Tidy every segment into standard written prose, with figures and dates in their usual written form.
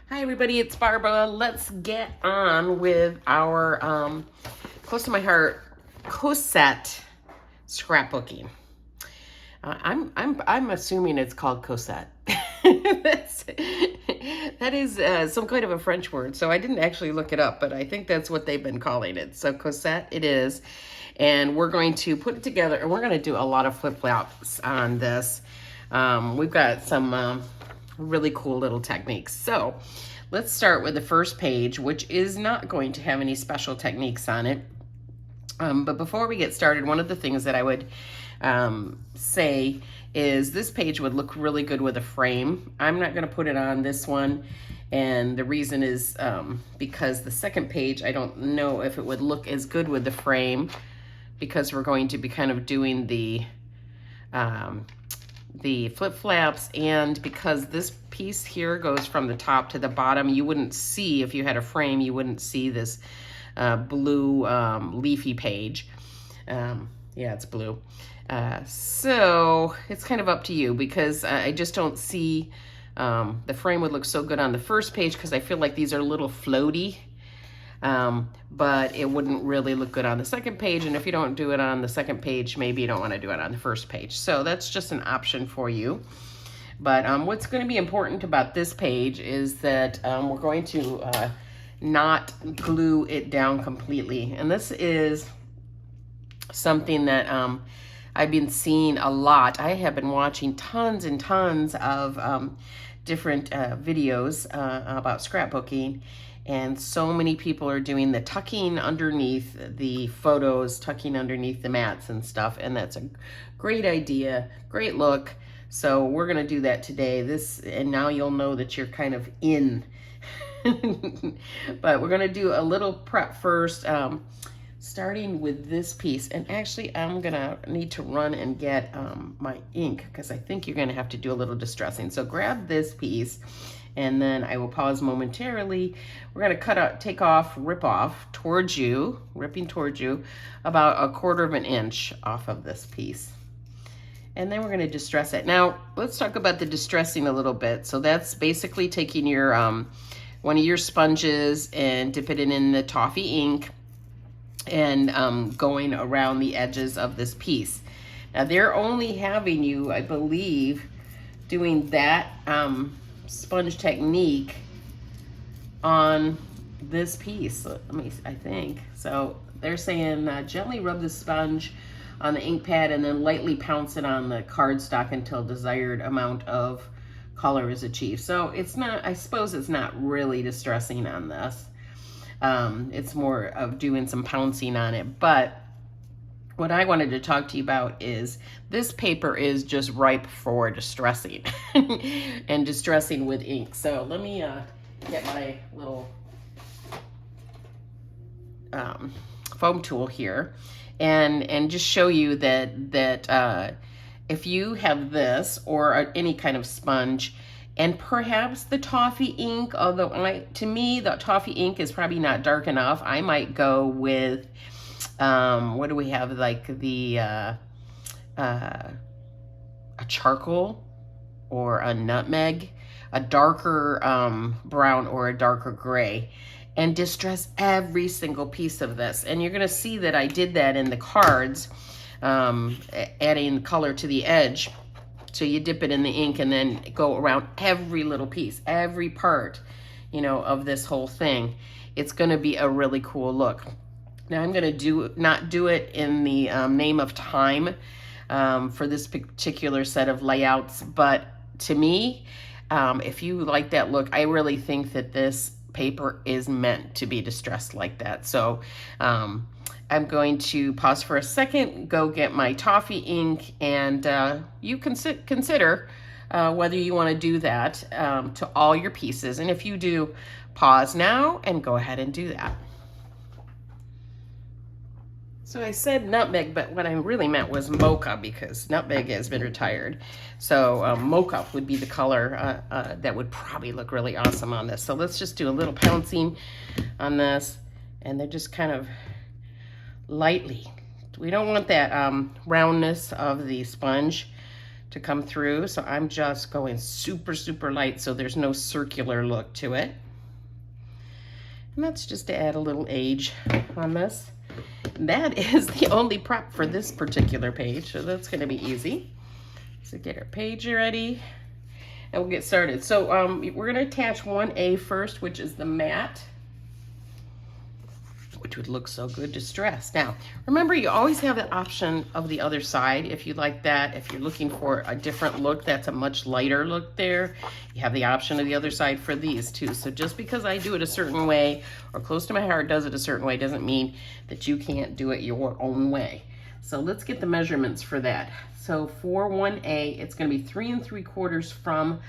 Hi everybody, it's Barbara. Let's get on with our close to my heart Cosette scrapbooking. I'm assuming it's called Cosette. That is some kind of a French word, so I didn't actually look it up, but I think that's what they've been calling it. So Cosette it is, and we're going to put it together, and we're going to do a lot of flip-flops on this. We've got some really cool little techniques. So let's start with the first page, which is not going to have any special techniques on it. But before we get started, one of the things that I would say is this page would look really good with a frame. I'm not going to put it on this one, and the reason is because the second page, I don't know if it would look as good with the frame, because we're going to be kind of doing the flip-flaps, and because this piece here goes from the top to the bottom, you wouldn't see, if you had a frame, you wouldn't see this blue leafy page. Yeah, it's blue. So it's kind of up to you, because I just don't see, the frame would look so good on the first page because I feel like these are a little floaty. But it wouldn't really look good on the second page, and if you don't do it on the second page, maybe you don't want to do it on the first page. So that's just an option for you. But what's going to be important about this page is that we're going to not glue it down completely. And this is something that I've been seeing a lot. I have been watching tons and tons of different videos about scrapbooking, and so many people are doing the tucking underneath the photos, tucking underneath the mats and stuff, and that's a great idea, great look. So we're gonna do that today. And now you'll know that you're kind of in. But we're gonna do a little prep first, starting with this piece. And actually, I'm gonna need to run and get my ink, because I think you're gonna have to do a little distressing. So grab this piece, and then I will pause momentarily. We're gonna rip off towards you, ripping towards you, about 1/4 of an inch off of this piece. And then we're gonna distress it. Now, let's talk about the distressing a little bit. So that's basically taking your one of your sponges and dipping it in the toffee ink and going around the edges of this piece. Now, they're only having you, I believe, doing that sponge technique on this piece. I think. So they're saying gently rub the sponge on the ink pad and then lightly pounce it on the cardstock until desired amount of color is achieved. So it's not, I suppose it's not really distressing on this. It's more of doing some pouncing on it. But what I wanted to talk to you about is this paper is just ripe for distressing and distressing with ink. So let me get my little foam tool here and just show you that if you have this or any kind of sponge and perhaps the toffee ink, although to me the toffee ink is probably not dark enough, I might go with what do we have, like the a charcoal or a nutmeg, a darker brown or a darker gray, and distress every single piece of this. And you're gonna see that I did that in the cards, adding color to the edge. So you dip it in the ink and then go around every little piece, every part, you know, of this whole thing. It's gonna be a really cool look. Now I'm gonna not do it in the name of time for this particular set of layouts, but to me, if you like that look, I really think that this paper is meant to be distressed like that. So I'm going to pause for a second, go get my toffee ink, and you can consider whether you want to do that to all your pieces. And if you do, pause now and go ahead and do that. So I said nutmeg, but what I really meant was mocha, because nutmeg has been retired. So mocha would be the color that would probably look really awesome on this. So let's just do a little pouncing on this, and they're just kind of lightly. We don't want that roundness of the sponge to come through. So I'm just going super, super light so there's no circular look to it. And that's just to add a little age on this. And that is the only prep for this particular page, so that's going to be easy. So get our page ready, and we'll get started. So we're going to attach 1A first, which is the matte, which would look so good distressed. Now, remember, you always have the option of the other side if you like that. If you're looking for a different look, that's a much lighter look there, you have the option of the other side for these too. So just because I do it a certain way, or close to my heart does it a certain way, doesn't mean that you can't do it your own way. So let's get the measurements for that. So for 1A, it's going to be 3 3/4 from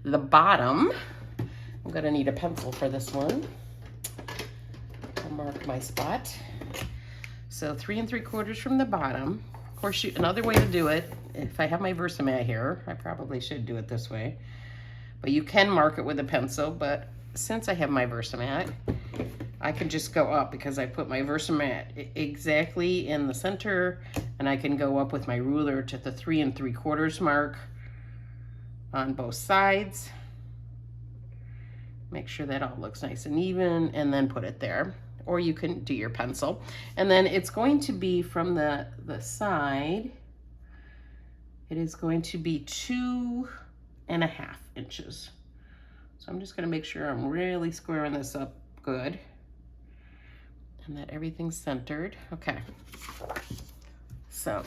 the bottom. I'm going to need a pencil for this one. I'll mark my spot. So 3 3/4 from the bottom. Of course, another way to do it, if I have my Versamat here, I probably should do it this way, but you can mark it with a pencil. But since I have my Versamat, I can just go up because I put my Versamat exactly in the center, and I can go up with my ruler to the 3 3/4 mark on both sides. Make sure that all looks nice and even, and then put it there. Or you can do your pencil. And then it's going to be from the side, it is going to be 2.5 inches. So I'm just gonna make sure I'm really squaring this up good and that everything's centered. Okay, so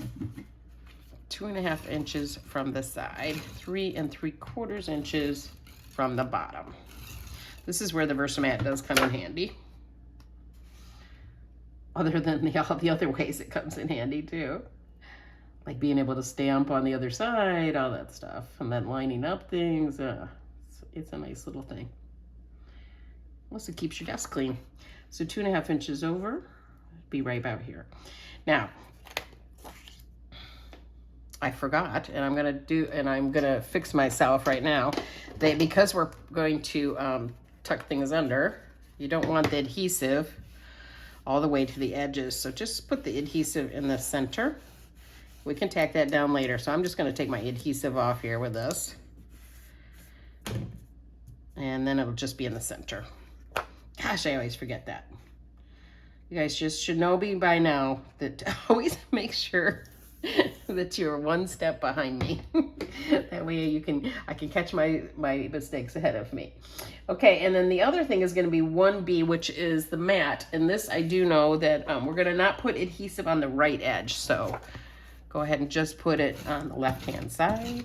2.5 inches from the side, 3 3/4 inches from the bottom. This is where the Versamat does come in handy. Other than all the other ways it comes in handy too. Like being able to stamp on the other side, all that stuff. And then lining up things. It's a nice little thing. Plus it keeps your desk clean. So 2.5 inches over, be right about here. Now, I forgot, and I'm gonna fix myself right now. Because we're going to tuck things under, you don't want the adhesive all the way to the edges. So just put the adhesive in the center. We can tack that down later. So I'm just going to take my adhesive off here with this. And then it'll just be in the center. Gosh, I always forget that. You guys just should know me by now that always make sure that you're one step behind me. That way I can catch my mistakes ahead of me. Okay, and then the other thing is going to be 1B, which is the matte. And this, I do know that we're going to not put adhesive on the right edge. So go ahead and just put it on the left-hand side.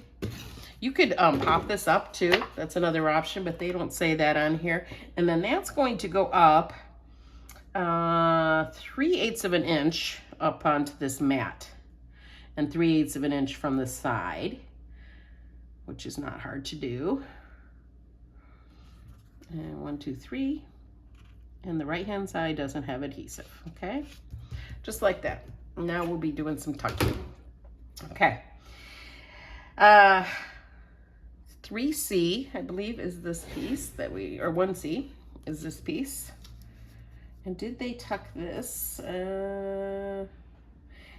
You could pop this up too. That's another option, but they don't say that on here. And then that's going to go up 3/8 of an inch up onto this mat, and 3/8 of an inch from the side, which is not hard to do. And 1, 2, 3. And the right-hand side doesn't have adhesive, okay? Just like that. Now we'll be doing some tucking. Okay. 3C, I believe, is this piece that or 1C is this piece. And did they tuck this? And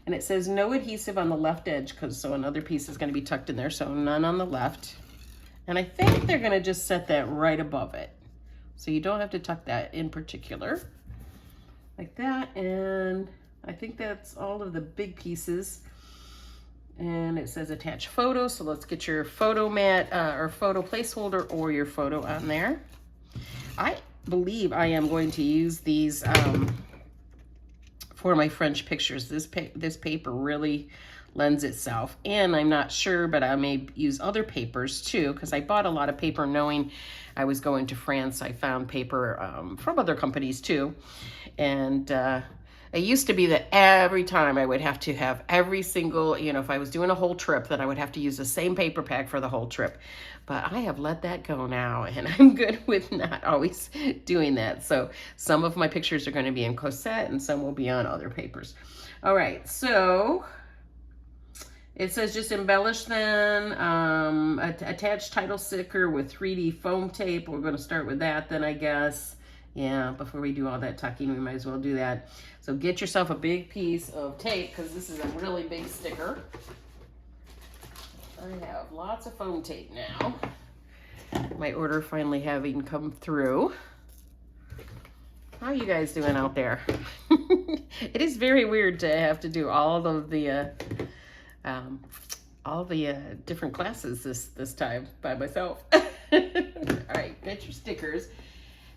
it says no adhesive on the left edge, so another piece is going to be tucked in there, so none on the left. And I think they're going to just set that right above it. So you don't have to tuck that in particular. Like that. And I think that's all of the big pieces. And it says attach photo, so let's get your photo mat or photo placeholder or your photo on there. I believe I am going to use these for my French pictures. This paper really lends itself, and I'm not sure, but I may use other papers too, because I bought a lot of paper knowing I was going to France. I found paper from other companies too, and it used to be that every time I would have to have every single, if I was doing a whole trip, that I would have to use the same paper pack for the whole trip. But I have let that go now, and I'm good with not always doing that. So some of my pictures are going to be in Cosette, and some will be on other papers. All right, so it says just embellish then, attach title sticker with 3D foam tape. We're going to start with that then, I guess. Yeah, before we do all that tucking, we might as well do that. So get yourself a big piece of tape, because this is a really big sticker. I have lots of foam tape now. My order finally having come through. How are you guys doing out there? It is very weird to have to do all of the different classes this time by myself. All right, get your stickers.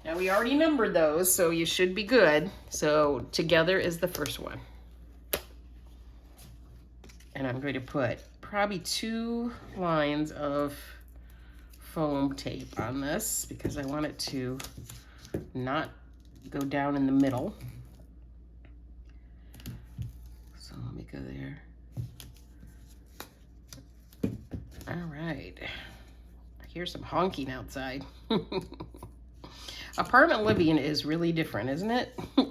Now we already numbered those, so you should be good. So together is the first one. And I'm going to put probably 2 lines of foam tape on this because I want it to not go down in the middle. So let me go there. All right. I hear some honking outside. Apartment living is really different, isn't it? I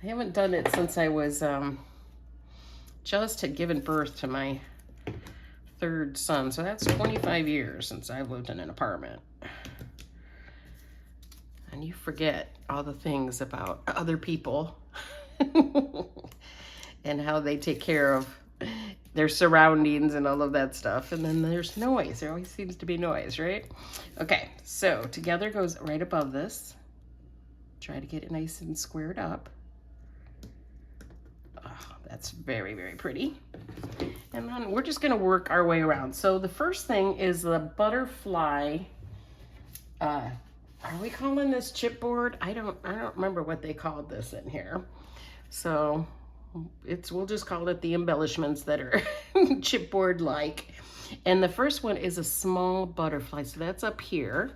haven't done it since I was just had given birth to my 3rd son. So that's 25 years since I've lived in an apartment. And you forget all the things about other people and how they take care of their surroundings and all of that stuff. And then there's noise. There always seems to be noise, right? Okay, so together goes right above this. Try to get it nice and squared up. Oh, that's very, very pretty. And then we're just gonna work our way around. So the first thing is the butterfly. Are we calling this chipboard? I don't remember what they called this in here. So we'll just call it the embellishments that are chipboard like. And the first one is a small butterfly. So that's up here.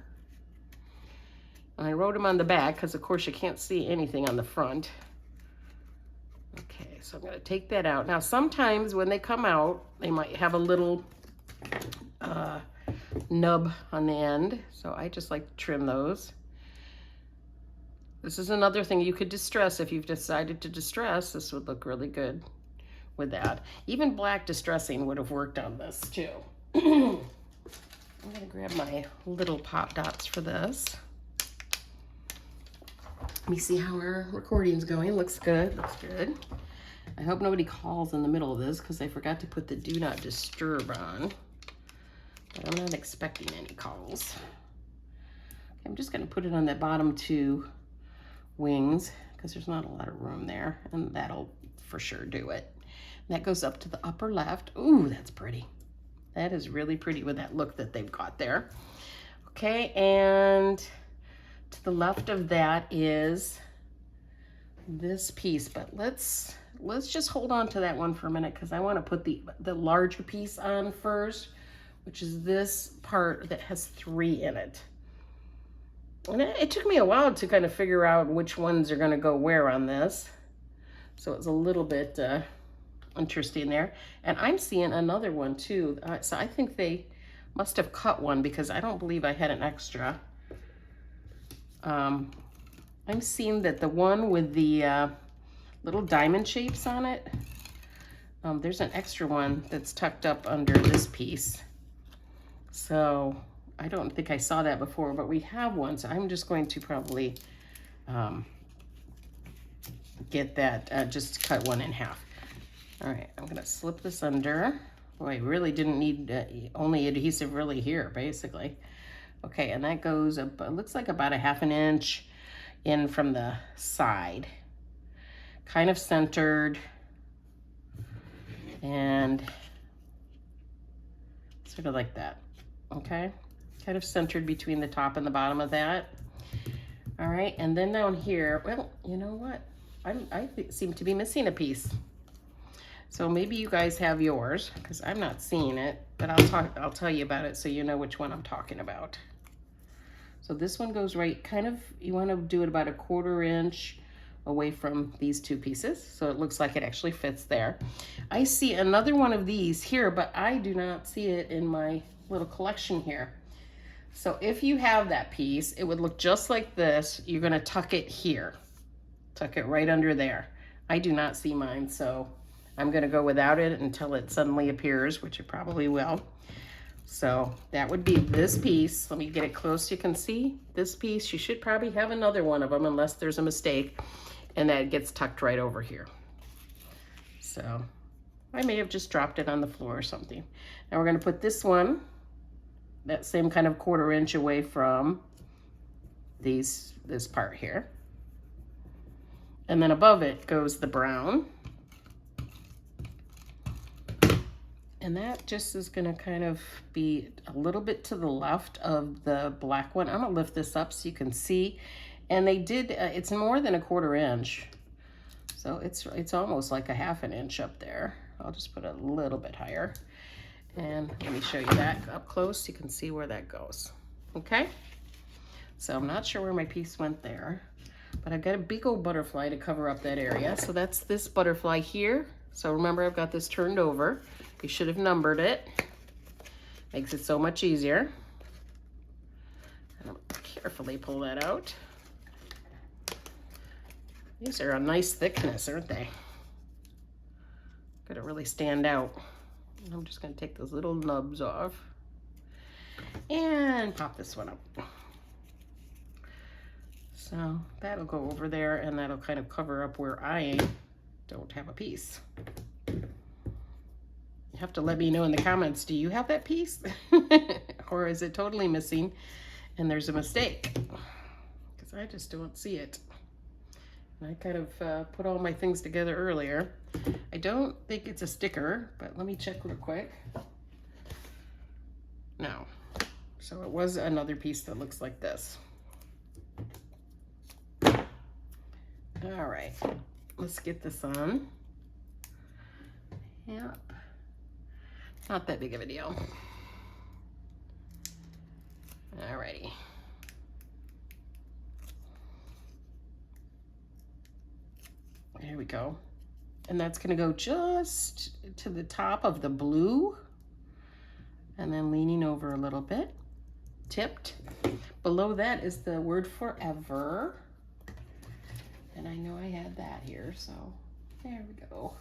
And I wrote them on the back because of course you can't see anything on the front. Okay, so I'm gonna take that out. Now sometimes when they come out, they might have a little nub on the end. So I just like to trim those. This is another thing you could distress if you've decided to distress. This would look really good with that. Even black distressing would have worked on this too. I'm gonna grab my little pop dots for this. Let me see how our recording's going. Looks good, looks good. I hope nobody calls in the middle of this because I forgot to put the do not disturb on. But I'm not expecting any calls. I'm just gonna put it on the bottom 2 wings because there's not a lot of room there, and that'll for sure do it. And that goes up to the upper left. Ooh, that's pretty. That is really pretty with that look that they've got there. Okay, and to the left of that is this piece, but let's just hold on to that one for a minute because I want to put the larger piece on first, which is this part that has 3 in it. And it took me a while to kind of figure out which ones are going to go where on this. So it's a little bit interesting there. And I'm seeing another one too. So I think they must have cut one because I don't believe I had an extra. I'm seeing that the one with the little diamond shapes on it, there's an extra one that's tucked up under this piece. So I don't think I saw that before, but we have one. So I'm just going to probably get that, just cut one in half. All right, I'm gonna slip this under. Boy, I really didn't need only adhesive really here, basically. Okay, and that goes up, it looks like about a ½ inch in from the side. Kind of centered. And sort of like that, okay? Kind of centered between the top and the bottom of that. All right, and then down here, well, you know what? I seem to be missing a piece. So maybe you guys have yours, because I'm not seeing it, but I'll tell you about it so you know which one I'm talking about. So this one goes right, kind of, you want to do it about a ½ inch away from these 2 pieces. So it looks like it actually fits there. I see another one of these here, but I do not see it in my little collection here. So if you have that piece, it would look just like this. You're gonna tuck it here. Tuck it right under there. I do not see mine, so I'm gonna go without it until it suddenly appears, which it probably will. So that would be this piece. Let me get it close so you can see. This piece, you should probably have another one of them unless there's a mistake, and that gets tucked right over here. So I may have just dropped it on the floor or something. Now we're going to put this one, that same kind of 1/4 inch away from this part here. And then above it goes the brown. And that just is going to kind of be a little bit to the left of the black one. I'm going to lift this up so you can see. And they did, it's more than a 1/4 inch. So it's almost like a 1/2 inch up there. I'll just put it a little bit higher. And let me show you that up close so you can see where that goes. Okay? So I'm not sure where my piece went there, but I've got a big old butterfly to cover up that area. So that's this butterfly here. So remember, I've got this turned over. You should have numbered it. Makes it so much easier. And I'll carefully pull that out. These are a nice thickness, aren't they? Gotta really stand out. I'm just gonna take those little nubs off and pop this one up. So that'll go over there, and that'll kind of cover up where I don't have a piece. You have to let me know in the comments, do you have that piece? Or is it totally missing and there's a mistake? Because I just don't see it. And I kind of put all my things together earlier. I don't think it's a sticker, but let me check real quick. No. So it was another piece that looks like this. All right, let's get this on. Yep. Not that big of a deal. Alrighty. There we go. And that's gonna go just to the top of the blue, and then leaning over a little bit, tipped. Below that is the word forever. And I know I had that here, so there we go.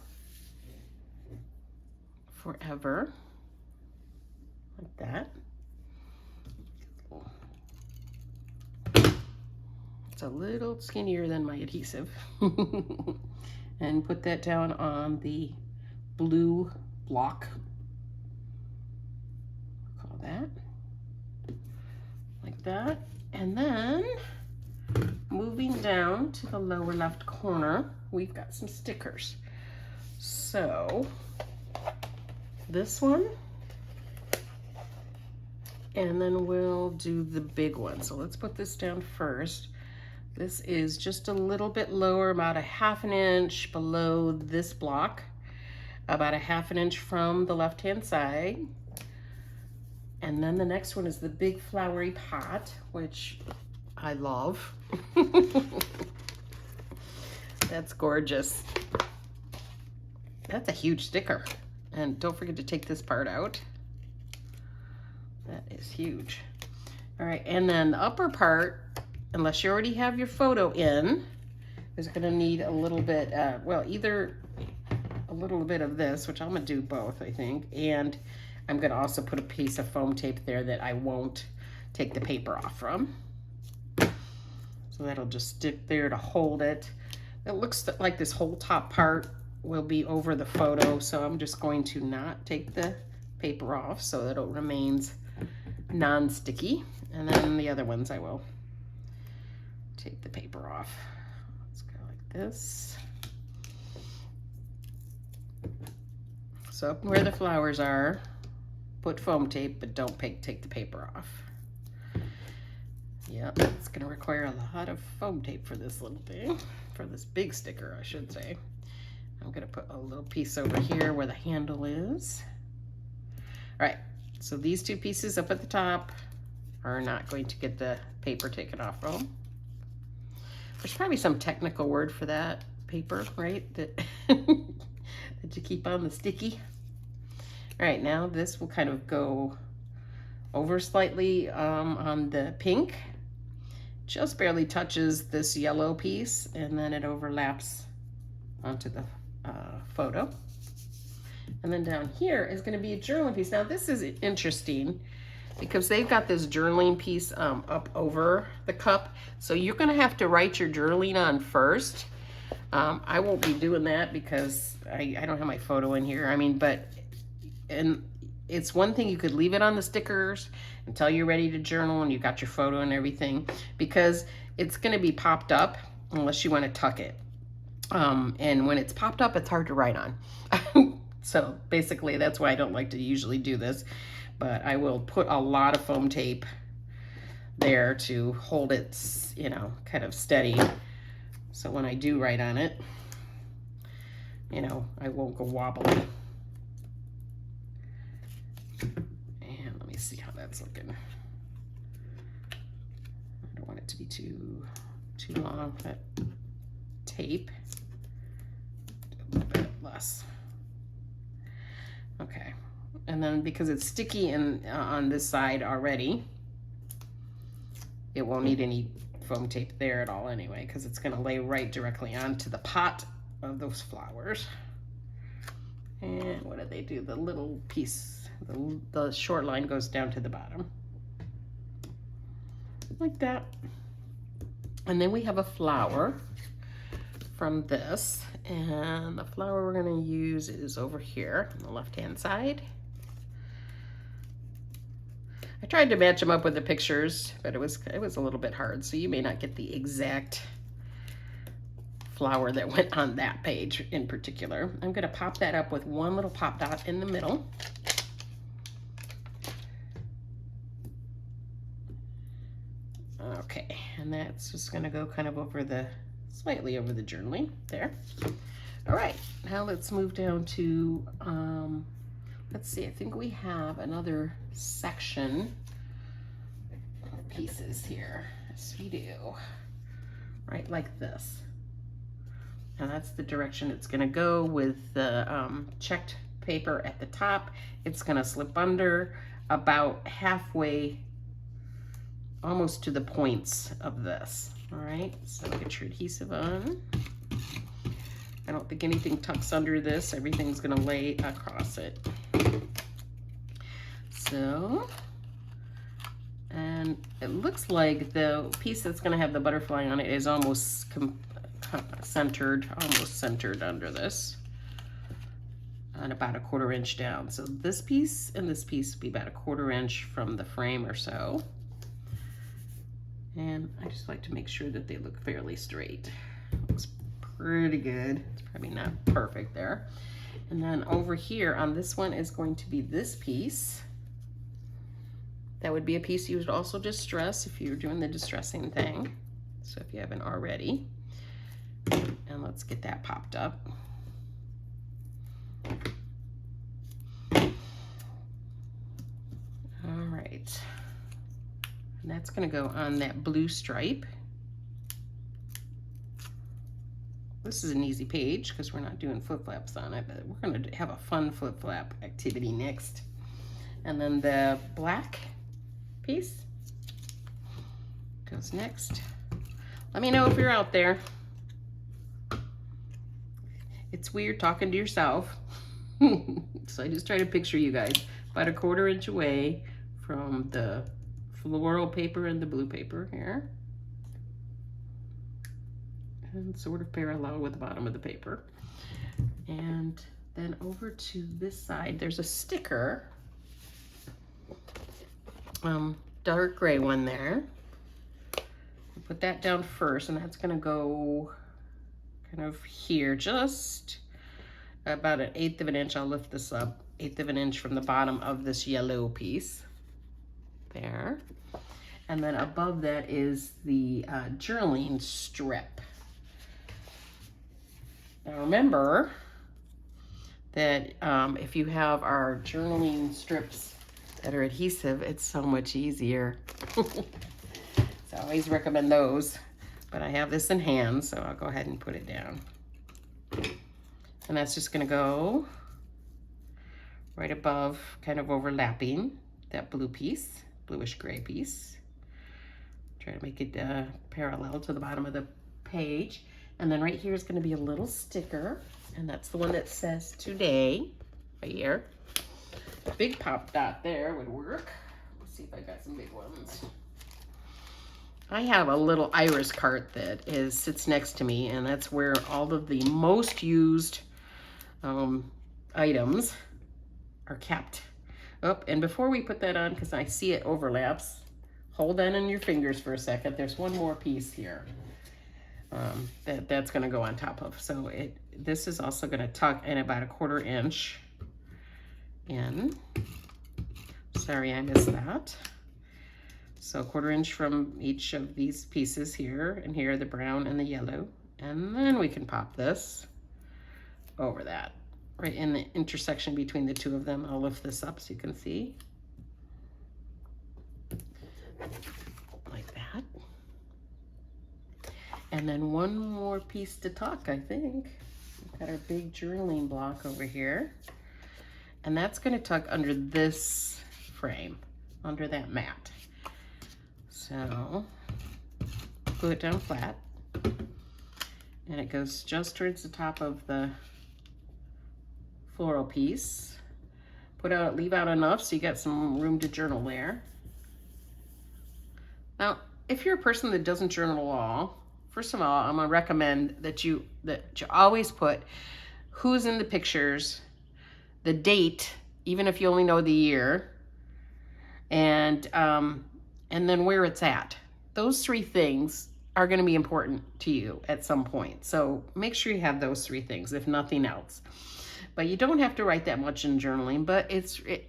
Forever, like that. It's a little skinnier than my adhesive. And put that down on the blue block. Call that. Like that. And then moving down to the lower left corner, we've got some stickers. So this one, and then we'll do the big one. So let's put this down first. This is just a little bit lower, about a 1/2 inch below this block, about a 1/2 inch from the left-hand side. And then the next one is the big flowery pot, which I love. That's gorgeous. That's a huge sticker. And don't forget to take this part out. That is huge. All right, and then the upper part, unless you already have your photo in, is gonna need a little bit, well, either a little bit of this, which I'm gonna do both, I think, and I'm gonna also put a piece of foam tape there that I won't take the paper off from. So that'll just stick there to hold it. It looks like this whole top part will be over the photo, so I'm just going to not take the paper off so that it remains non-sticky. And then the other ones I will take the paper off. Let's go like this. So where the flowers are, put foam tape, but don't take the paper off. Yeah, it's gonna require a lot of foam tape for this little thing, for this big sticker, I should say. I'm gonna put a little piece over here where the handle is. All right, so these two pieces up at the top are not going to get the paper taken off from. There's probably some technical word for that paper, right? That, that you keep on the sticky. All right, now this will kind of go over slightly on the pink. Just barely touches this yellow piece, and then it overlaps onto the photo. And then down here is going to be a journaling piece. Now this is interesting because they've got this journaling piece up over the cup. So you're going to have to write your journaling on first. I won't be doing that because I don't have my photo in here. I mean, and it's one thing, you could leave it on the stickers until you're ready to journal and you got your photo and everything, because it's going to be popped up unless you want to tuck it. And when it's popped up, it's hard to write on. So basically that's why I don't like to usually do this, but I will put a lot of foam tape there to hold it, you know, kind of steady. So when I do write on it, you know, I won't go wobbly. And let me see how that's looking. I don't want it to be too long, that tape. A little bit less. Okay. And then because it's sticky and on this side already, it won't need any foam tape there at all anyway, because it's going to lay right directly onto the pot of those flowers. And what did they do? The little piece, the short line goes down to the bottom. Like that. And then we have a flower from this. And the flower we're going to use is over here on the left-hand side. I tried to match them up with the pictures, but it was a little bit hard, so you may not get the exact flower that went on that page in particular. I'm going to pop that up with one little pop dot in the middle. Okay, and that's just going to go kind of over slightly over the journaling there. All right, now let's move down to, let's see, I think we have another section of pieces here. Yes, we do. Right, like this. And that's the direction it's going to go with the checked paper at the top. It's going to slip under about halfway, almost to the points of this. All right, so get your adhesive on. I don't think anything tucks under this. Everything's going to lay across it. So, and it looks like the piece that's going to have the butterfly on it is almost centered under this, and about a 1/4 inch down. So this piece and this piece will be about a 1/4 inch from the frame or so. And I just like to make sure that they look fairly straight. Looks pretty good. It's probably not perfect there. And then over here on this one is going to be this piece. That would be a piece you would also distress if you're doing the distressing thing. So if you haven't already. And let's get that popped up. All right. And that's going to go on that blue stripe. This is an easy page because we're not doing flip flaps on it, but we're going to have a fun flip flap activity next. And then the black piece goes next. Let me know if you're out there. It's weird talking to yourself. So I just try to picture you guys about a 1/4 inch away from the floral paper and the blue paper here. And sort of parallel with the bottom of the paper. And then over to this side, there's a sticker. Dark gray one there. Put that down first, and that's gonna go kind of here, just about 1/8 of an inch. I'll lift this up, 1/8 of an inch from the bottom of this yellow piece there. And then above that is the journaling strip. Now remember that if you have our journaling strips that are adhesive, it's so much easier. So I always recommend those, but I have this in hand, so I'll go ahead and put it down. And that's just gonna go right above, kind of overlapping that blue piece, bluish gray piece. Try to make it parallel to the bottom of the page. And then right here is gonna be a little sticker, and that's the one that says today, right here. A big pop dot there would work. Let's see if I got some big ones. I have a little iris cart that sits next to me, and that's where all of the most used items are kept. Oh, and before we put that on, because I see it overlaps, hold on in your fingers for a second. There's one more piece here that's going to go on top of. So this is also going to tuck in about 1/4 inch in. Sorry, I missed that. So 1/4 inch from each of these pieces here, and here the brown and the yellow. And then we can pop this over that, right in the intersection between the two of them. I'll lift this up so you can see. Like that. And then one more piece to tuck, I think. We've got our big journaling block over here. And that's going to tuck under this frame, under that mat. So glue it down flat, and it goes just towards the top of the floral piece. Leave out enough so you got some room to journal there. Now, if you're a person that doesn't journal at all, first of all, I'm gonna recommend that you always put who's in the pictures, the date, even if you only know the year, and then where it's at. Those 3 things are going to be important to you at some point. So make sure you have those 3 things, if nothing else. But you don't have to write that much in journaling, but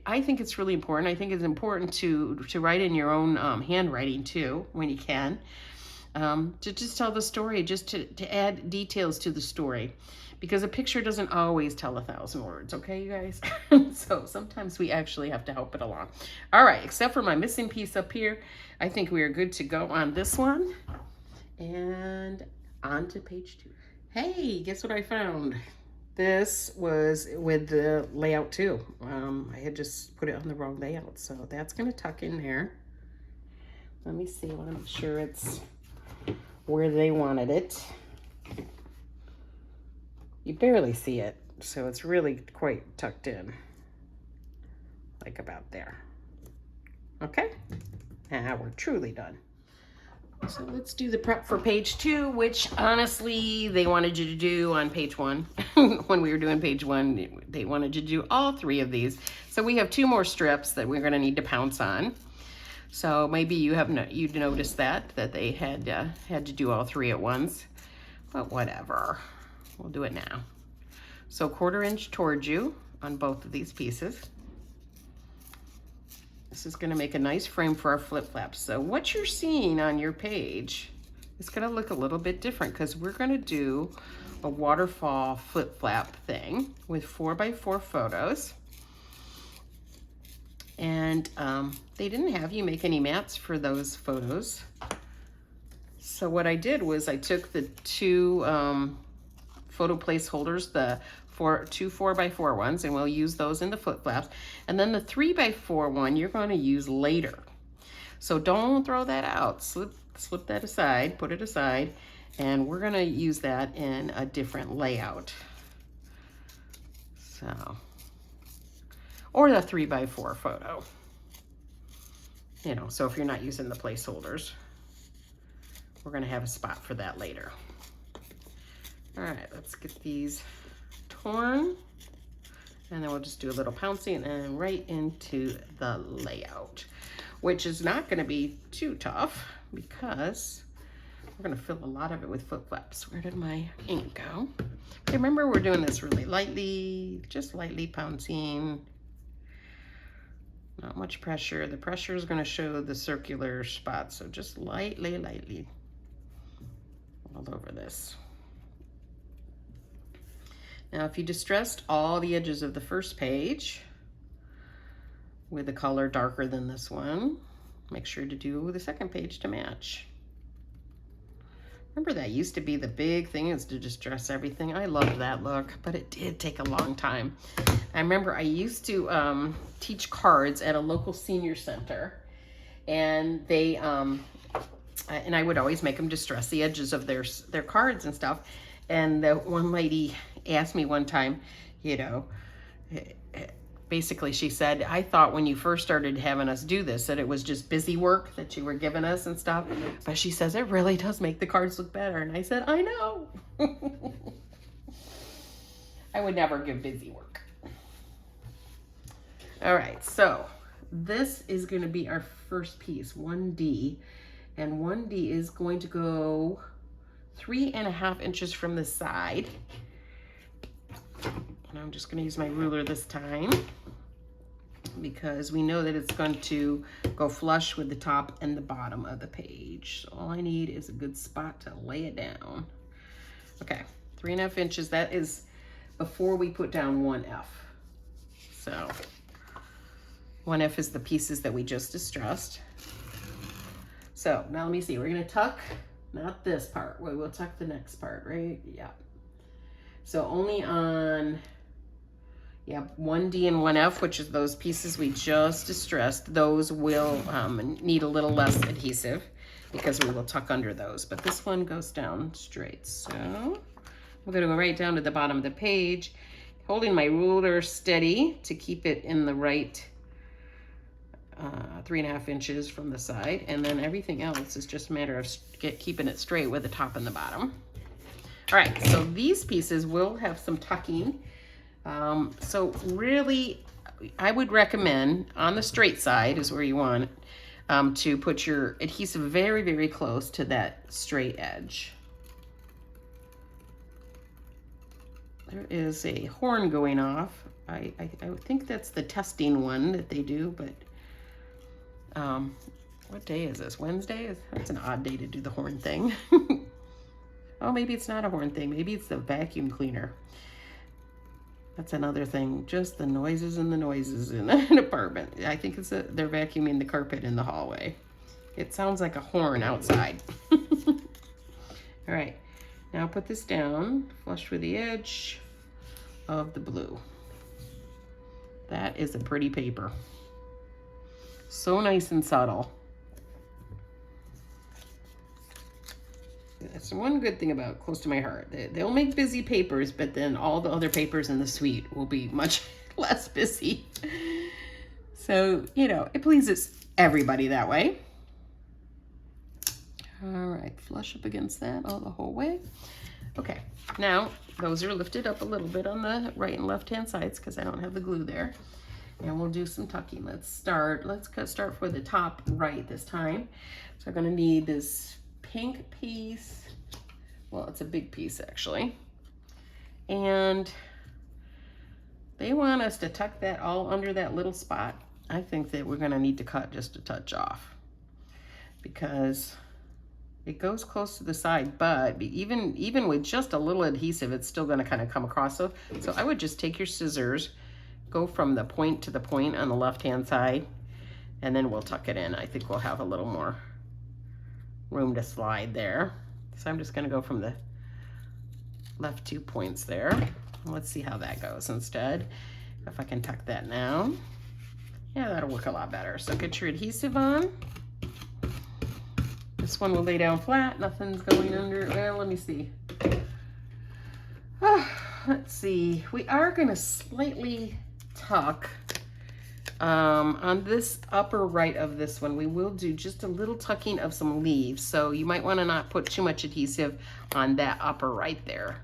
I think it's really important. I think it's important to write in your own handwriting too, when you can, to just tell the story, just to add details to the story. Because a picture doesn't always tell 1,000 words, okay, you guys? So sometimes we actually have to help it along. All right, except for my missing piece up here, I think we are good to go on this one. And on to page 2. Hey, guess what I found? This was with the layout too. I had just put it on the wrong layout, so that's gonna tuck in there. Let me see, I wanna make sure it's where they wanted it. You barely see it, so it's really quite tucked in, like about there. Okay, now we're truly done. So let's do the prep for page 2, which honestly they wanted you to do on page 1. When we were doing page 1, they wanted you to do all 3 of these. So we have 2 more strips that we're going to need to pounce on. So maybe you'd noticed that they had to do all 3 at once, but whatever. We'll do it now. So 1/4 inch towards you on both of these pieces. This is going to make a nice frame for our flip flaps. So what you're seeing on your page is going to look a little bit different because we're going to do a waterfall flip flap thing with 4x4 photos. And they didn't have you make any mats for those photos. So what I did was I took the 2 photo placeholders, the 2 4x4 ones, and we'll use those in the flip flaps. And then the 3x4 one you're going to use later. So don't throw that out. Slip that aside, put it aside, and we're going to use that in a different layout. So, or the 3x4 photo. You know, so if you're not using the placeholders, we're going to have a spot for that later. All right, let's get these torn, and then we'll just do a little pouncing and right into the layout, which is not going to be too tough because we're going to fill a lot of it with flip flaps. Where did my ink go? Okay, remember, we're doing this really lightly, just lightly pouncing. Not much pressure. The pressure is going to show the circular spots, so just lightly all over this. Now, if you distressed all the edges of the first page with a color darker than this one, make sure to do the second page to match. Remember, that used to be the big thing, is to distress everything. I loved that look, but it did take a long time. I remember I used to teach cards at a local senior center, and they and I would always make them distress the edges of their cards and stuff. And the one lady asked me one time, you know, basically she said, I thought when you first started having us do this that it was just busy work that you were giving us and stuff. But she says it really does make the cards look better. And I said, I know. I would never give busy work. All right, so this is going to be our first piece, 1D. And 1D is going to go 3.5 inches from the side. And I'm just going to use my ruler this time because we know that it's going to go flush with the top and the bottom of the page. So all I need is a good spot to lay it down. Okay, 3.5 inches. That is before we put down 1F. So 1F is the pieces that we just distressed. So now let me see. We're going to tuck, not this part. We will tuck the next part, right? Yeah. So only on, yeah, 1D and 1F, which is those pieces we just distressed, those will need a little less adhesive because we will tuck under those. But this one goes down straight. So I'm going to go right down to the bottom of the page, holding my ruler steady to keep it in the right 3.5 inches from the side. And then everything else is just a matter of keeping it straight with the top and the bottom. All right, so these pieces will have some tucking. So really, I would recommend on the straight side is where you want to put your adhesive very, very close to that straight edge. There is a horn going off. I think that's the testing one that they do, but what day is this? Wednesday? That's an odd day to do the horn thing. Oh, maybe it's not a horn thing. Maybe it's the vacuum cleaner. That's another thing. Just the noises and the noises in an apartment. I think it's they're vacuuming the carpet in the hallway. It sounds like a horn outside. All right. Now put this down, flush with the edge of the blue. That is a pretty paper. So nice and subtle. That's one good thing about Close to My Heart. They'll make busy papers, but then all the other papers in the suite will be much less busy. So, you know, it pleases everybody that way. All right, flush up against that all the whole way. Okay, now those are lifted up a little bit on the right and left hand sides because I don't have the glue there. And we'll do some tucking. Let's start for the top right this time. So I'm gonna need this pink piece. Well, it's a big piece actually. And they want us to tuck that all under that little spot. I think that we're gonna need to cut just a touch off because it goes close to the side, but even with just a little adhesive, it's still gonna kind of come across. So I would just take your scissors, go from the point to the point on the left-hand side, and then we'll tuck it in. I think we'll have a little more room to slide there. So I'm just gonna go from the left 2 points there. Let's see how that goes instead. If I can tuck that now. Yeah, that'll look a lot better. So get your adhesive on. This one will lay down flat, nothing's going under. Well, let me see. Let's see. We are gonna slightly tuck on this upper right of this one. We will do just a little tucking of some leaves, so you might want to not put too much adhesive on that upper right there,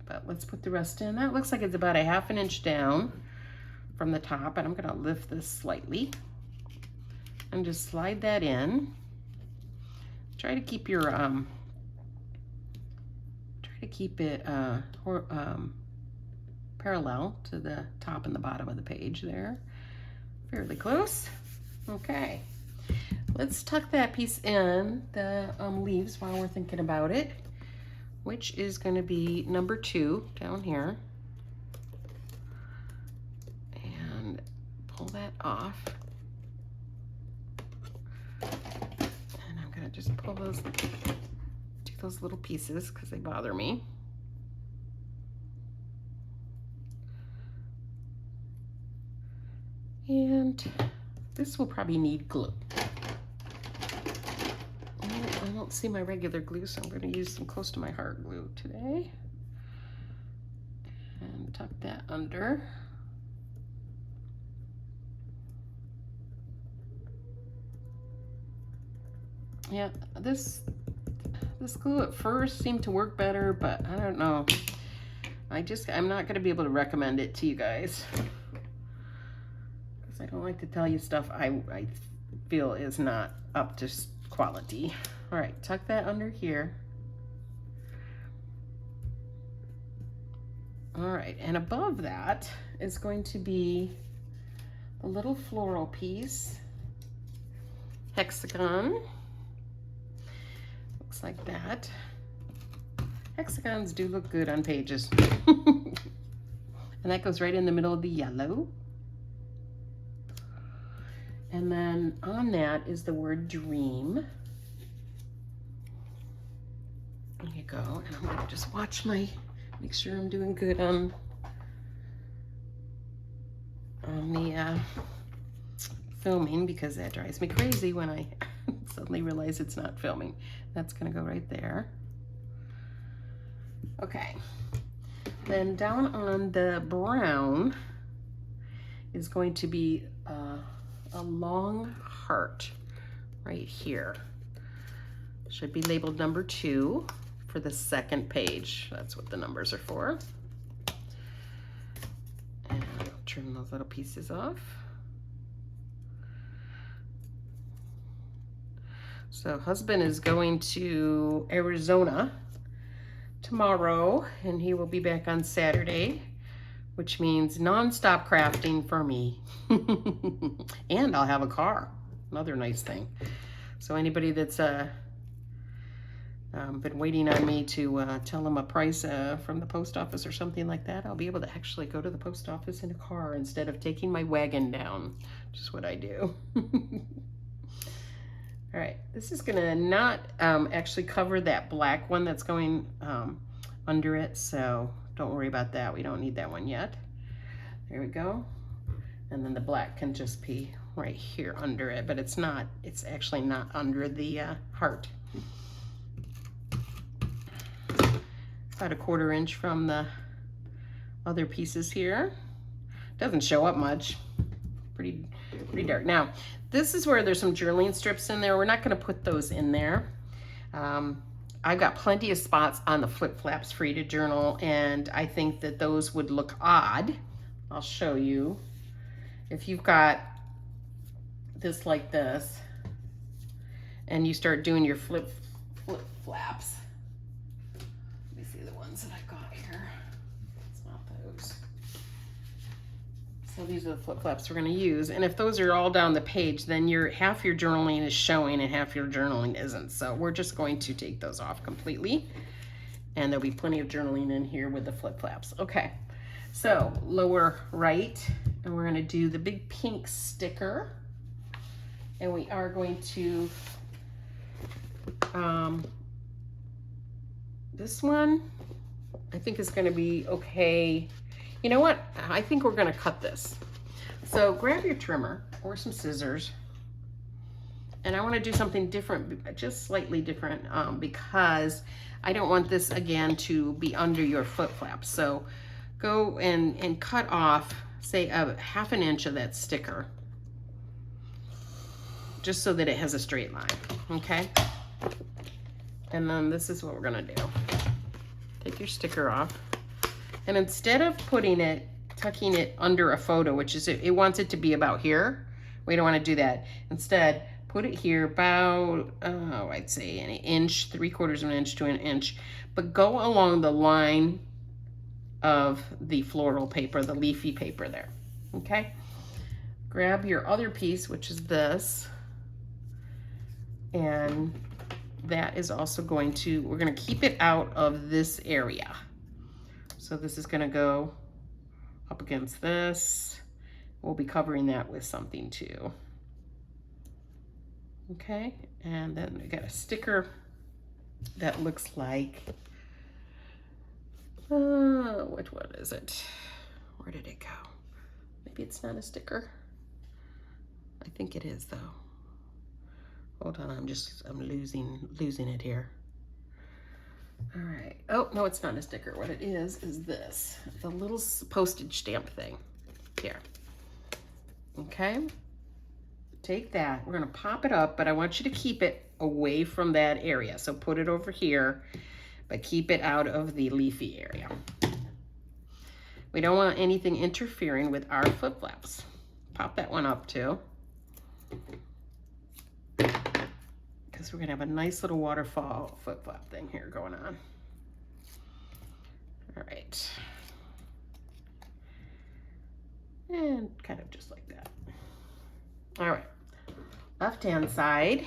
but let's put the rest in. That looks like it's about a 1/2 inch down from the top, and I'm going to lift this slightly and just slide that in. Try to keep your parallel to the top and the bottom of the page there. Fairly close. Okay, let's tuck that piece in, the leaves, while we're thinking about it, which is going to be number 2 down here. And pull that off. And I'm going to just pull those, do those little pieces because they bother me. And this will probably need glue. I don't see my regular glue, so I'm going to use some Close to My Heart glue today. And tuck that under. Yeah, this glue at first seemed to work better, but I don't know. I'm not going to be able to recommend it to you guys. Because I don't like to tell you stuff I feel is not up to quality. All right, tuck that under here. All right, and above that is going to be a little floral piece. Hexagon. Looks like that. Hexagons do look good on pages. And that goes right in the middle of the yellow. And then on that is the word dream. There you go. And I'm going to just watch make sure I'm doing good on the filming, because that drives me crazy when I suddenly realize it's not filming. That's going to go right there. Okay. Then down on the brown is going to be a long heart right here. Should be labeled number 2 for the second page. That's what the numbers are for. And I'll trim those little pieces off. So husband is going to Arizona tomorrow, and he will be back on Saturday, which means non-stop crafting for me. And I'll have a car, another nice thing. So anybody that's been waiting on me to tell them a price from the post office or something like that, I'll be able to actually go to the post office in a car instead of taking my wagon down, which is what I do. All right, this is gonna not actually cover that black one that's going under it, so don't worry about that. We don't need that one yet. There we go. And then the black can just be right here under it, but it's actually not under the heart. About 1/4 inch from the other pieces here. Doesn't show up much. Pretty dark. Now, this is where there's some journaling strips in there. We're not going to put those in there. I've got plenty of spots on the flip flaps for you to journal, and I think that those would look odd. I'll show you. If you've got this like this, and you start doing your flip flaps. Let me see the ones that I've got here. It's not those. So these are the flip flaps we're going to use, and if those are all down the page, then half your journaling is showing and half your journaling isn't. So we're just going to take those off completely, and there'll be plenty of journaling in here with the flip flaps. Okay, so lower right, and we're going to do the big pink sticker, and we are going to this one I think is going to be okay. You know what? I think we're going to cut this. So grab your trimmer or some scissors. And I want to do something different, just slightly different, because I don't want this again to be under your flip flap. So go and cut off, say, 1/2 inch of that sticker, just so that it has a straight line, okay? And then this is what we're going to do. Take your sticker off. And instead of tucking it under a photo, which is, it wants it to be about here. We don't want to do that. Instead, put it here about, I'd say an inch, 3/4 of an inch to an inch. But go along the line of the floral paper, the leafy paper there, okay? Grab your other piece, which is this. And that is also we're going to keep it out of this area. So this is going to go up against this. We'll be covering that with something too. Okay, and then we got a sticker that looks like, which one is it? Where did it go? Maybe it's not a sticker. I think it is though. Hold on, I'm losing it here. All right. Oh, no, it's not a sticker. What it is this, the little postage stamp thing here. Okay. Take that. We're going to pop it up, but I want you to keep it away from that area. So put it over here, but keep it out of the leafy area. We don't want anything interfering with our flip flaps. Pop that one up too, because we're gonna have a nice little waterfall flip flap thing here going on. All right. And kind of just like that. All right, left-hand side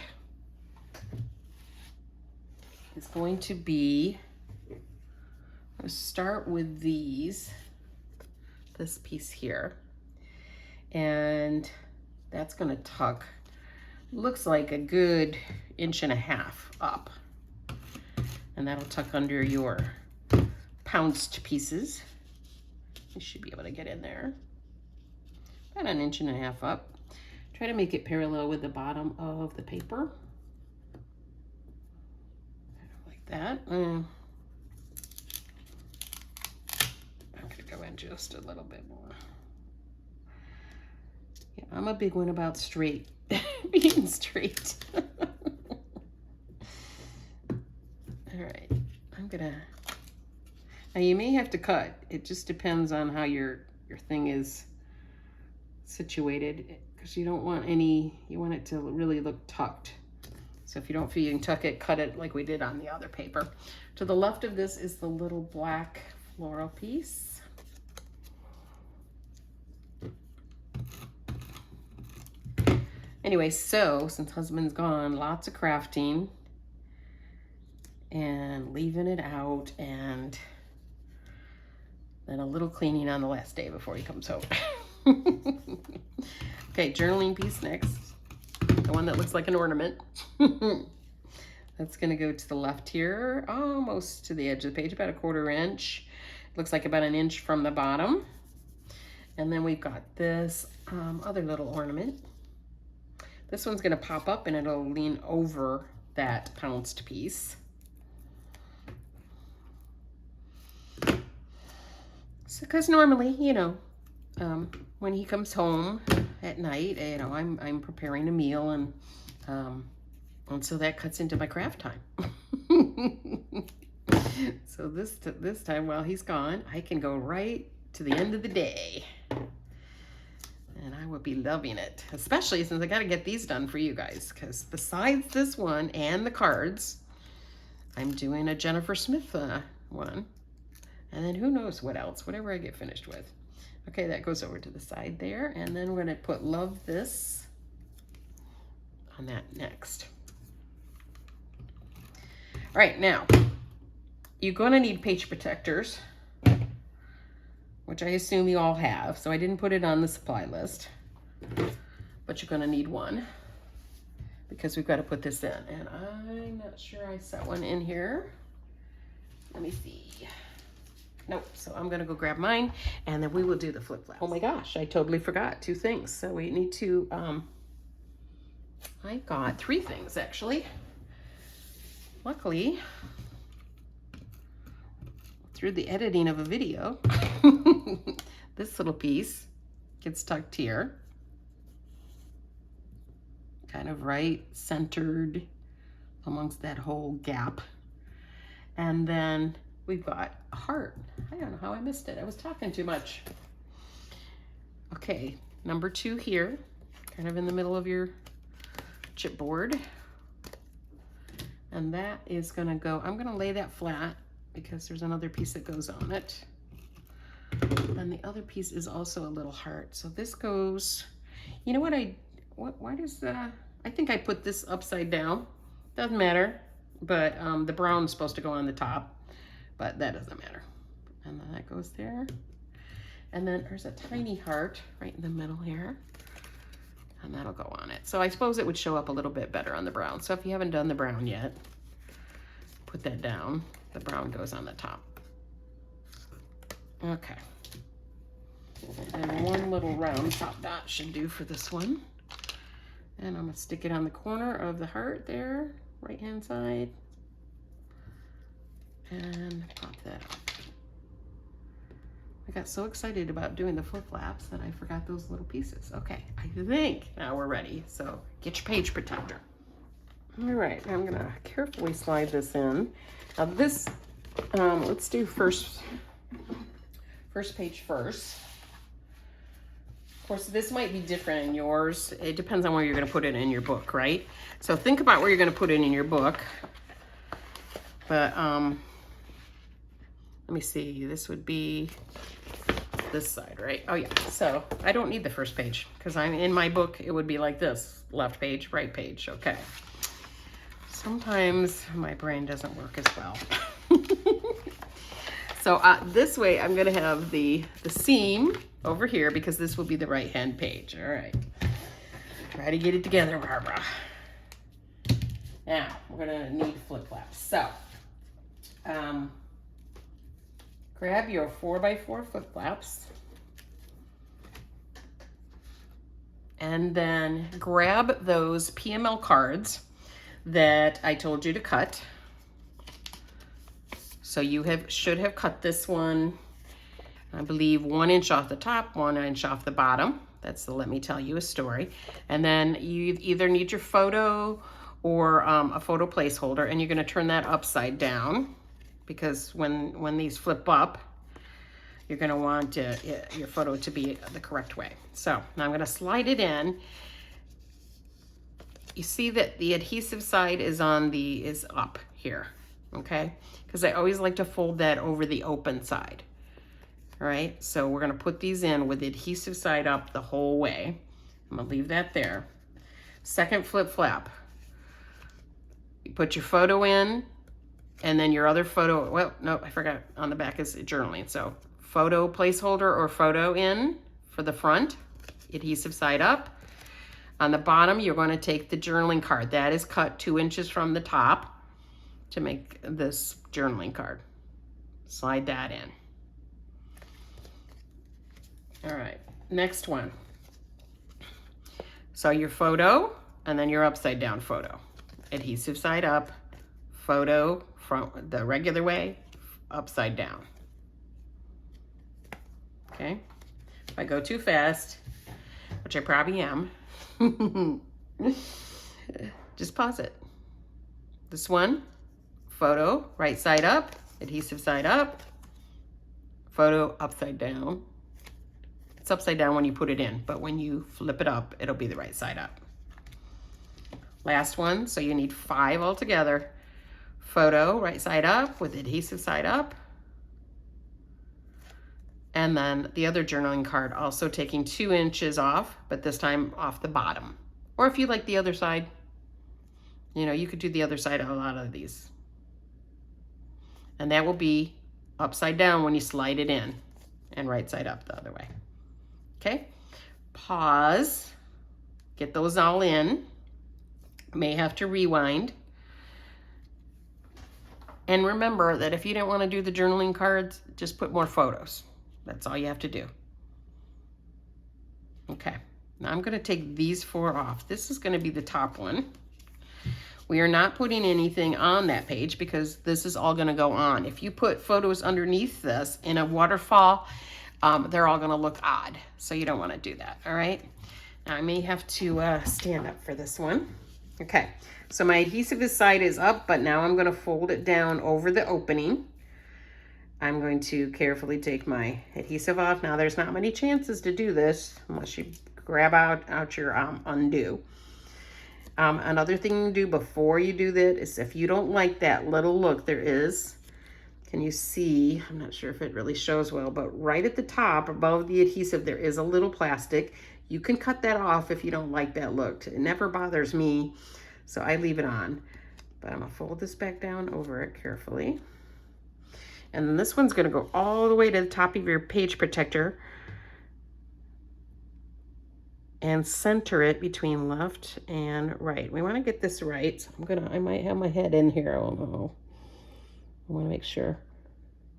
is going to be, I'm gonna start with this piece here, and that's gonna tuck, looks like a good 1.5 inches up, and that'll tuck under your pounced pieces. You should be able to get in there. About 1.5 inches up. Try to make it parallel with the bottom of the paper. Like that. I'm gonna go in just a little bit more. Yeah, I'm a big one about straight, being straight. All right, I'm gonna, now you may have to cut. It just depends on how your thing is situated, because you don't want any, you want it to really look tucked. So if you don't feel you can tuck it, cut it like we did on the other paper. To the left of this is the little black floral piece. Anyway, so since husband's gone, lots of crafting and leaving it out, and then a little cleaning on the last day before he comes home. Okay, journaling piece next. The one that looks like an ornament. That's gonna go to the left here, almost to the edge of the page, about 1/4 inch. Looks like about 1 inch from the bottom. And then we've got this other little ornament. This one's gonna pop up and it'll lean over that pounced piece. So, because normally, you know, when he comes home at night, you know, I'm preparing a meal, and so that cuts into my craft time. So this time while he's gone, I can go right to the end of the day, and I will be loving it, especially since I got to get these done for you guys, because besides this one and the cards, I'm doing a Jennifer Smith one, and then who knows what else, whatever I get finished with. Okay, that goes over to the side there, and then we're going to put Love This on that next. All right, now, you're going to need page protectors, which I assume you all have, so I didn't put it on the supply list, but you're going to need one, because we've got to put this in, and I'm not sure I set one in here. Let me see. Nope, so I'm gonna go grab mine, and then we will do the flip flaps. Oh my gosh, I totally forgot 2 things. So we need to, I got 3 things actually. Luckily, through the editing of a video, this little piece gets tucked here. Kind of right centered amongst that whole gap. And then we've got a heart. I don't know how I missed it. I was talking too much. Okay, number 2 here, kind of in the middle of your chipboard. And that is gonna go, I'm gonna lay that flat because there's another piece that goes on it. And the other piece is also a little heart. So this goes, you know what why does, I think I put this upside down. Doesn't matter, but the brown's supposed to go on the top, but that doesn't matter. And then that goes there. And then there's a tiny heart right in the middle here, and that'll go on it. So I suppose it would show up a little bit better on the brown. So if you haven't done the brown yet, put that down. The brown goes on the top. Okay. And one little round top dot should do for this one. And I'm gonna stick it on the corner of the heart there, right-hand side. And pop that up. I got so excited about doing the flip flaps that I forgot those little pieces. Okay, I think now we're ready. So get your page protector. All right, I'm gonna carefully slide this in. Now this, let's do first page first. Of course, this might be different in yours. It depends on where you're gonna put it in your book, right? So think about where you're gonna put it in your book. But let me see, this would be this side, right? Oh yeah, so I don't need the first page because I'm in my book, it would be like this, left page, right page, okay. Sometimes my brain doesn't work as well. So this way I'm gonna have the seam over here because this will be the right hand page, all right. Try to get it together, Barbara. Now, we're gonna need flip flaps. So, grab your 4x4 flip flaps and then grab those PML cards that I told you to cut. So you should have cut this one, I believe 1 inch off the top, 1 inch off the bottom. That's the Let Me Tell You a Story. And then you either need your photo or a photo placeholder, and you're gonna turn that upside down because when these flip up, you're gonna want your photo to be the correct way. So now I'm gonna slide it in. You see that the adhesive side is up here, okay? Because I always like to fold that over the open side. All right, so we're gonna put these in with the adhesive side up the whole way. I'm gonna leave that there. Second flip flap. You put your photo in, and then your other photo, well, no, I forgot, on the back is journaling. So photo placeholder or photo in for the front, adhesive side up. On the bottom, you're gonna take the journaling card. That is cut 2 inches from the top to make this journaling card. Slide that in. All right, next one. So your photo, and then your upside down photo. Adhesive side up, photo from the regular way, upside down. Okay, if I go too fast, which I probably am, just pause it. This one, photo, right side up, adhesive side up, photo upside down. It's upside down when you put it in, but when you flip it up, it'll be the right side up. Last one, so you need 5 altogether. Photo, right side up with adhesive side up. And then the other journaling card, also taking 2 inches off, but this time off the bottom. Or if you like the other side, you know, you could do the other side of a lot of these. And that will be upside down when you slide it in, and right side up the other way. Okay, pause, get those all in. May have to rewind. And remember that if you don't want to do the journaling cards, just put more photos. That's all you have to do. Okay, now I'm going to take these 4 off. This is going to be the top one. We are not putting anything on that page because this is all going to go on. If you put photos underneath this in a waterfall, they're all going to look odd. So you don't want to do that, all right? Now I may have to stand up for this one. Okay, so my adhesive side is up, but now I'm going to fold it down over the opening. I'm going to carefully take my adhesive off. Now there's not many chances to do this unless you grab out your undo. Another thing you do before you do that is if you don't like that little look, there is, can you see, I'm not sure if it really shows well, but right at the top above the adhesive, there is a little plastic. You can cut that off if you don't like that look. It never bothers me, so I leave it on. But I'm gonna fold this back down over it carefully. And then this one's gonna go all the way to the top of your page protector and center it between left and right. We wanna get this right. So I might have my head in here, I don't know. I wanna make sure.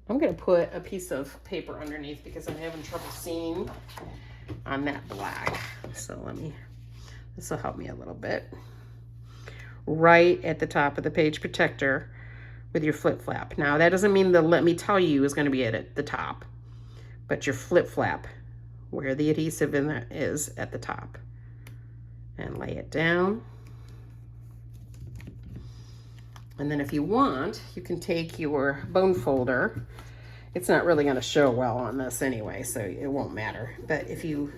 I'm gonna put a piece of paper underneath because I'm having trouble seeing on that black. So this will help me a little bit. Right at the top of the page protector with your flip flap. Now that doesn't mean the Let Me Tell You is going to be at the top, but your flip flap where the adhesive in that is at the top. And lay it down. And then if you want, you can take your bone folder. It's not really going to show well on this anyway, so it won't matter. But if you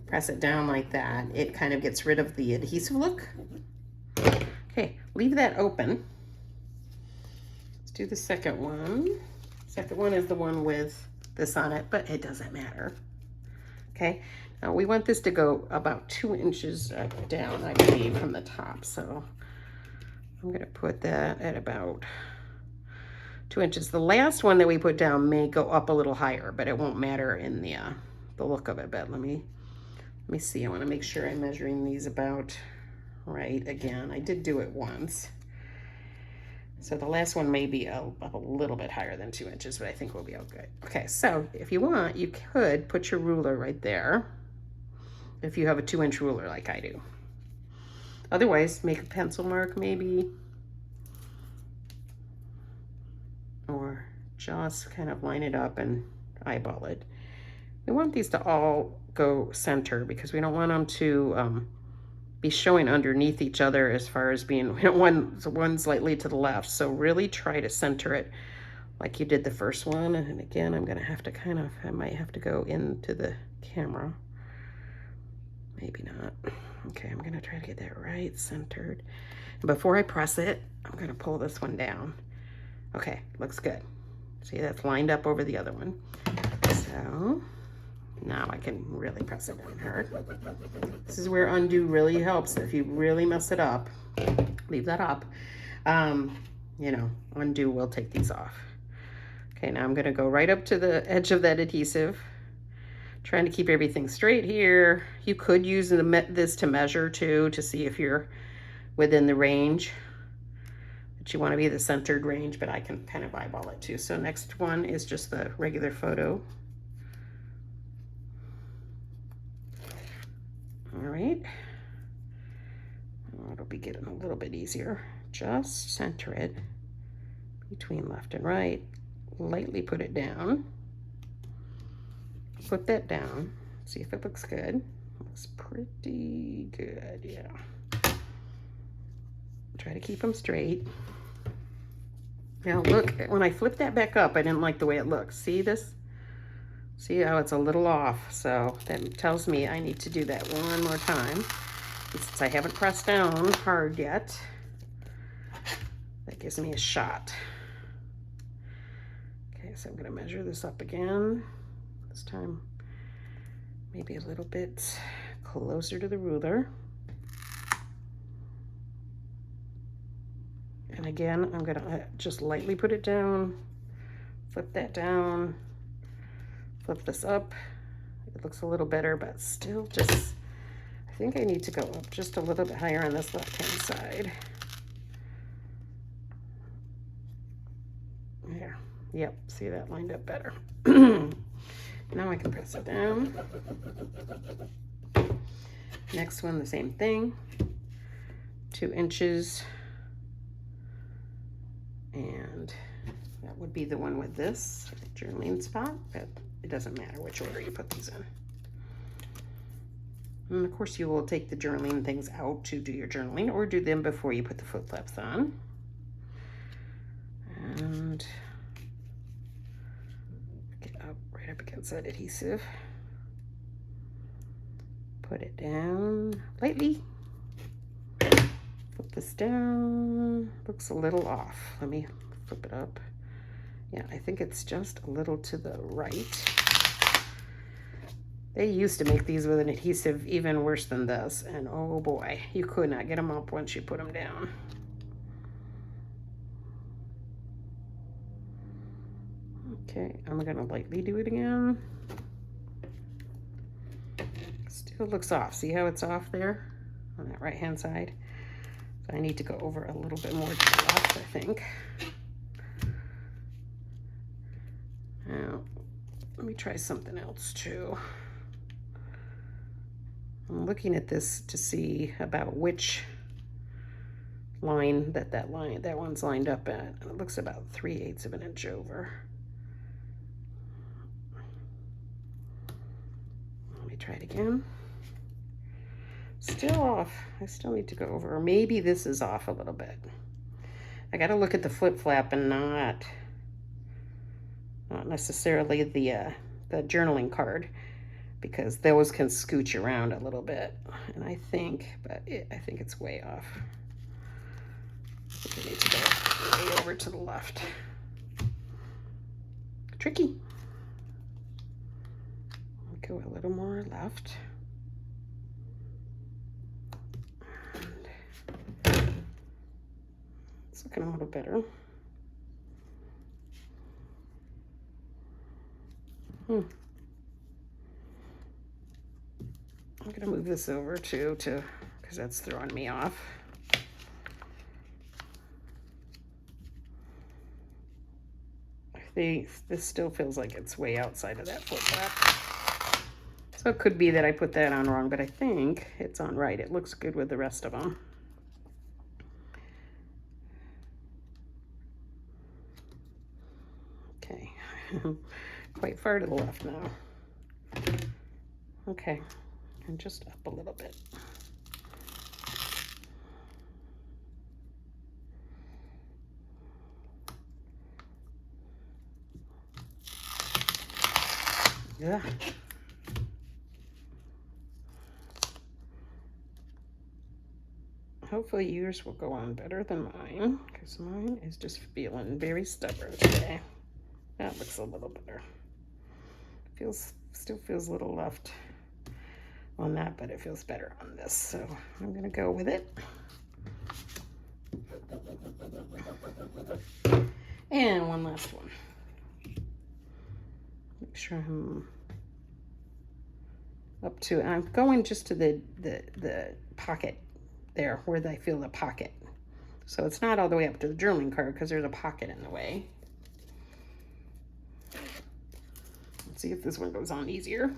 press it down like that, it kind of gets rid of the adhesive look. Okay, leave that open. Let's do the second one. Second one is the one with this on it, but it doesn't matter. Okay, now we want this to go about 2 inches down, I believe, from the top. So I'm going to put that at about 2 inches. The last one that we put down may go up a little higher, but it won't matter in the look of it. But let me see. I want to make sure I'm measuring these about right again. I did do it once. So the last one may be a little bit higher than 2 inches, but I think we'll be all good. Okay, so if you want, you could put your ruler right there if you have a 2-inch ruler like I do. Otherwise, make a pencil mark maybe, or just kind of line it up and eyeball it. We want these to all go center because we don't want them to be showing underneath each other as far as being, we don't want one slightly to the left. So really try to center it like you did the first one. And again, I'm gonna have to I might have to go into the camera. Maybe not. Okay, I'm gonna try to get that right centered. And before I press it, I'm gonna pull this one down. Okay, looks good. See, that's lined up over the other one. So now I can really press it down hard. This is where undo really helps. If you really mess it up, leave that up. You know, undo will take these off. Okay, now I'm gonna go right up to the edge of that adhesive. Trying to keep everything straight here. You could use this to measure too, to see if you're within the range. But you want to be the centered range, but I can kind of eyeball it too. So next one is just the regular photo. All right. Oh, it'll be getting a little bit easier. Just center it between left and right. Lightly put it down. Put that down. See if it looks good. Looks pretty good, yeah. Try to keep them straight. Now look, when I flip that back up, I didn't like the way it looks. See this? See how it's a little off? So that tells me I need to do that one more time. And since I haven't pressed down hard yet, that gives me a shot. Okay, so I'm gonna measure this up again. This time, maybe a little bit closer to the ruler. And again, I'm gonna just lightly put it down, flip that down, flip this up. It looks a little better, but still just, I think I need to go up just a little bit higher on this left-hand side. There, yep, see that lined up better. Now I can press it down. Next one, the same thing. 2 inches. And that would be the one with this journaling spot, but it doesn't matter which order you put these in. And of course you will take the journaling things out to do your journaling, or do them before you put the foot flaps on. And get up right up against that adhesive. Put it down lightly. Flip this down. Looks a little off. Let me flip it up. Yeah, I think it's just a little to the right. They used to make these with an adhesive even worse than this, and oh boy, you could not get them up once you put them down. Okay, I'm gonna lightly do it again. Still looks off. See how it's off there on that right hand side? So I need to go over a little bit more to the left, I think. Now, let me try something else too. I'm looking at this to see about which line that one's lined up at. It looks about 3/8 of an inch over. Let me try it again. Still off. I still need to go over. Or maybe this is off a little bit. I got to look at the flip flap and not necessarily the journaling card, because those can scooch around a little bit. And I think, I think it's way off. I think I need to go way over to the left. Tricky. Go a little more left. And it's looking a little better. I'm gonna move this over too, because that's throwing me off. This still feels like it's way outside of that flip flap. So it could be that I put that on wrong, but I think it's on right. It looks good with the rest of them. Okay, quite far to the left now. Okay, and just up a little bit. Yeah. Hopefully yours will go on better than mine, because mine is just feeling very stubborn today. That looks a little better. Still feels a little left on that, but it feels better on this. So I'm gonna go with it. And one last one. Make sure I'm up to, and I'm going just to the pocket there, where I feel the pocket. So it's not all the way up to the journaling card, because there's a pocket in the way. Let's see if this one goes on easier.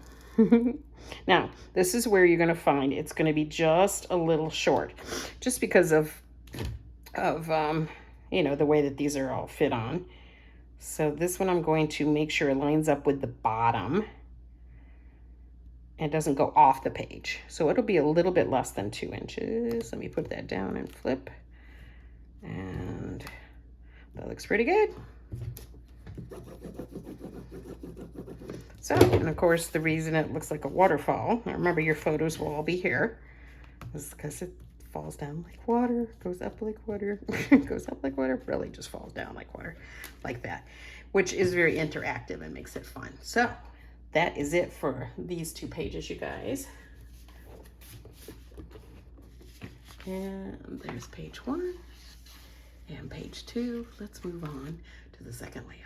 Now, this is where you're going to find it's going to be just a little short, just because of you know, the way that these are all fit on. So this one I'm going to make sure it lines up with the bottom and doesn't go off the page. So it'll be a little bit less than 2 inches. Let me put that down and flip. And that looks pretty good. So, and of course, the reason it looks like a waterfall, now remember your photos will all be here, is because it falls down like water, goes up like water, goes up like water, really just falls down like water, like that, which is very interactive and makes it fun. So that is it for these 2 pages, you guys. And there's page 1 and page 2. Let's move on to the second layout.